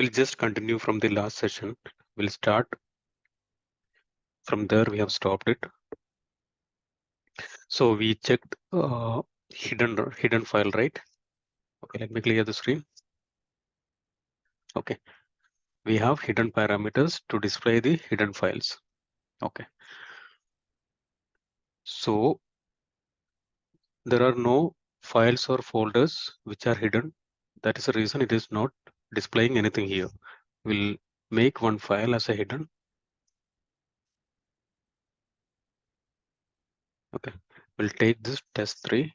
We'll just continue from the last session. We'll start from there. We have stopped it. So we checked hidden file, right? Okay, let me clear the screen. Okay, we have hidden parameters to display the hidden files. Okay, so there are no files or folders which are hidden. That is the reason it is not displaying anything here. We'll make one file as a hidden. Okay, we'll take this test3.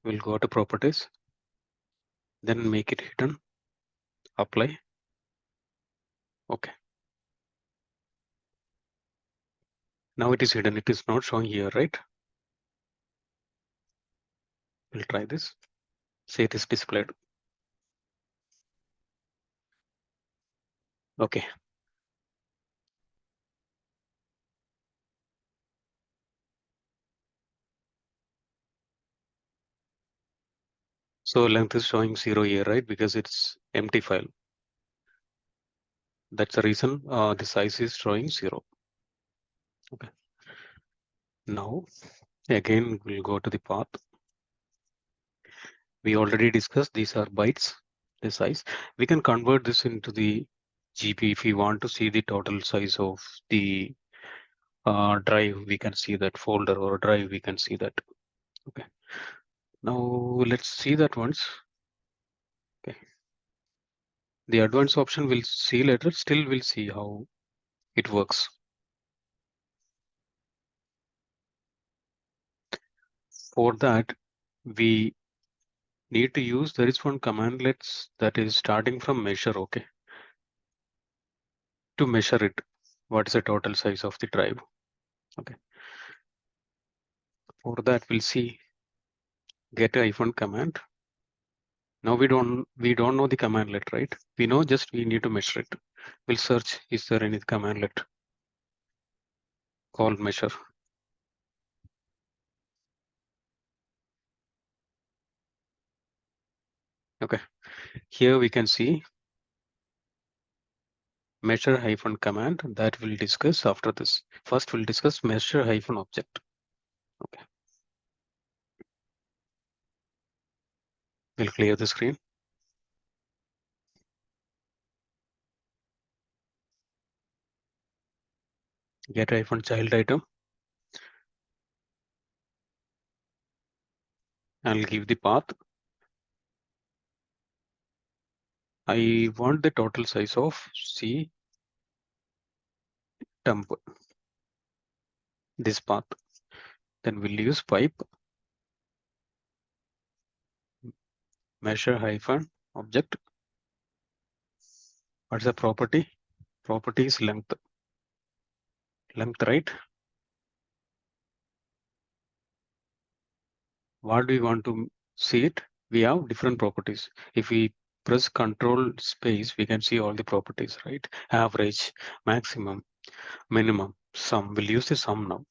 We'll go to properties, then make it hidden, apply. Okay. Now it is hidden. It is not showing here, right? We'll try this. Say it is displayed. Okay. So length is showing 0 here, right? Because it's empty file. That's the reason the size is showing 0. Okay. Now, again, we'll go to the path. We already discussed these are bytes, the size. We can convert this into the GB if we want to see the total size of the drive. We can see that folder or drive. We can see that. Okay. Now let's see that once. Okay. The advanced option we'll see later. Still, we'll see how it works. For that, we need to use, there is one commandlet that is starting from measure, okay? To measure it, what is the total size of the drive, okay? For that, we'll see get-hyphen command. Now we don't know the commandlet, right? We know just we need to measure it. We'll search, is there any commandlet called measure? Okay, here we can see measure hyphen command that we'll discuss after this. First, we'll discuss measure hyphen object. Okay. We'll clear the screen. Get hyphen child item. I'll give the path. I want the total size of C temp, this path. Then we'll use pipe measure hyphen object. What's the property? Property is length. Length, right? What do we want to see it? We have different properties. If we press control space, we can see all the properties, right? Average, maximum, minimum, sum. We'll use the sum now.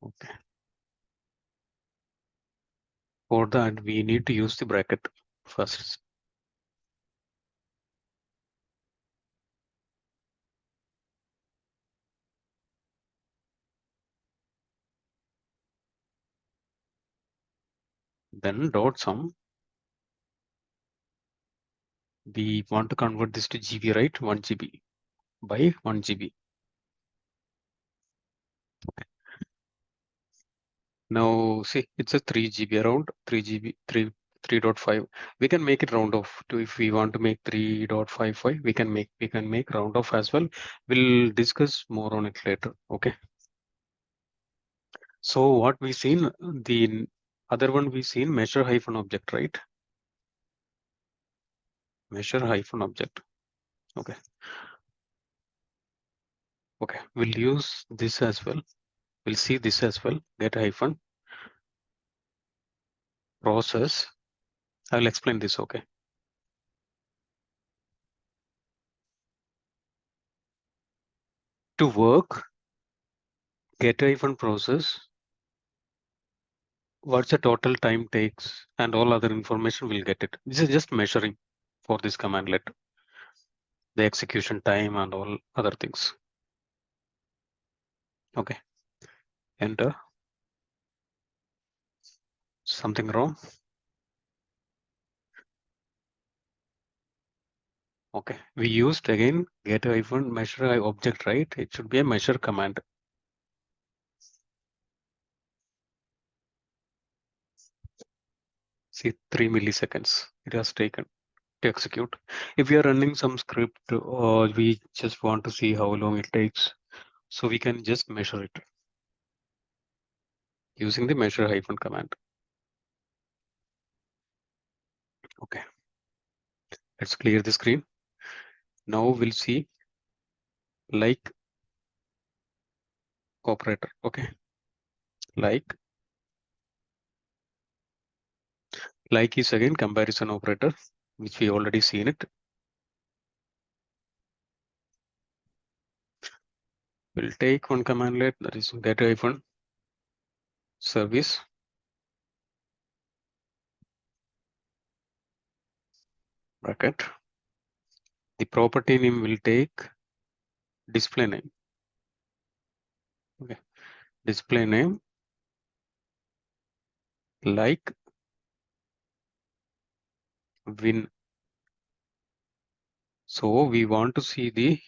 Okay. For that, we need to use the bracket first. Then dot sum. We want to convert this to GB, right? 1 GB by 1 GB. Okay. Now see, it's a 3 GB, around 3 GB, 3.5. We can make it round off to, if we want to make 3.55, we can make round off as well. We'll discuss more on it later. Okay. So what we seen, the other one we seen measure hyphen object, right? Measure hyphen object. Okay. Okay. We'll use this as well. We'll see this as well. Get hyphen process. I'll explain this. Okay. To work, get hyphen process what's the total time takes, and all other information will get it. This is just measuring for this commandlet, the execution time and all other things. Okay, enter. Something wrong? Okay, we used again get hyphen measure object, right? It should be a measure command. See, 3 milliseconds it has taken to execute. If we are running some script or we just want to see how long it takes, so we can just measure it using the measure hyphen command. Okay, let's clear the screen. Now we'll see like operator. Okay, like is again comparison operator, which we already seen it. We'll take one commandlet, that is get hyphen service. Bracket. The property name will take display name. Okay, display name like win. So we want to see the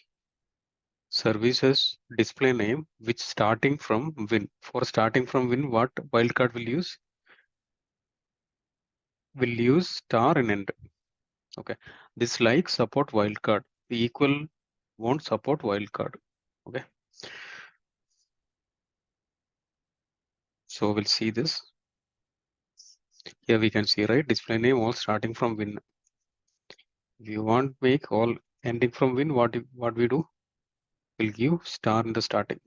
services display name which starting from win. For starting from win, what wildcard will use? Will use star in end. Okay, this like support wildcard. The equal won't support wildcard. Okay, so we'll see this. Here we can see, right, display name all starting from win. If you want make all ending from win, what we do? We'll give star in the starting.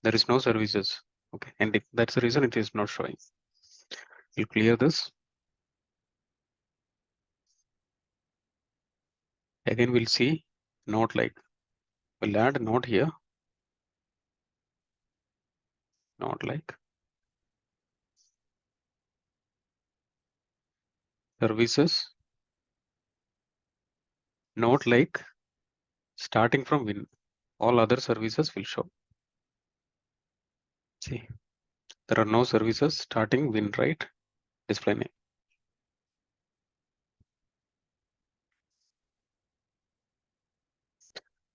There is no services. Okay, ending. That's the reason it is not showing. We'll clear this. Again, we'll see not like. We'll add not here. Not like. Services. Not like starting from win. All other services will show. See, there are no services starting win, right? Display name.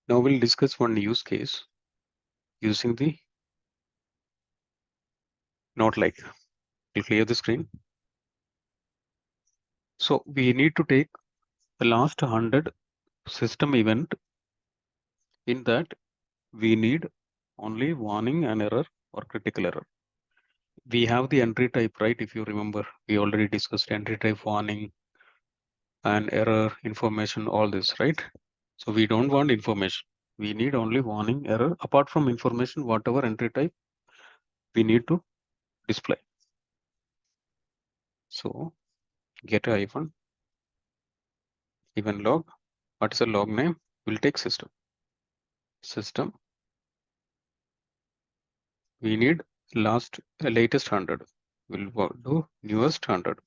Now we'll discuss one use case using the not like. We'll clear the screen. So we need to take the last 100 system event. In that, we need only warning and error or critical error. We have the entry type, right? If you remember, we already discussed entry type, warning and error, information, all this, right? So we don't want information. We need only warning, error. Apart from information, whatever entry type we need to display. So get a hyphen, even log. What is the log name? We'll take system. System. We need latest 100. We'll do newest 100.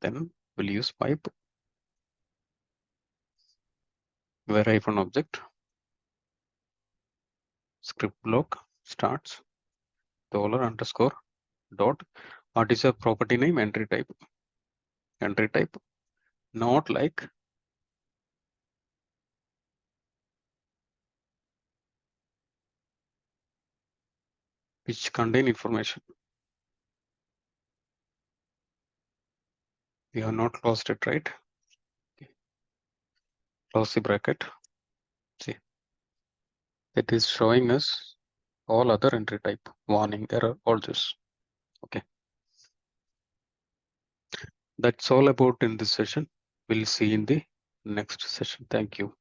Then we'll use pipe where hyphen object script block starts dollar underscore dot. What is a property name? Entry type. Entry type not like which contain information. We have not closed it, right? Close the bracket. See, it is showing us all other entry type, warning, error, all this. Okay, that's all about in this session. We'll see in the next session. Thank you.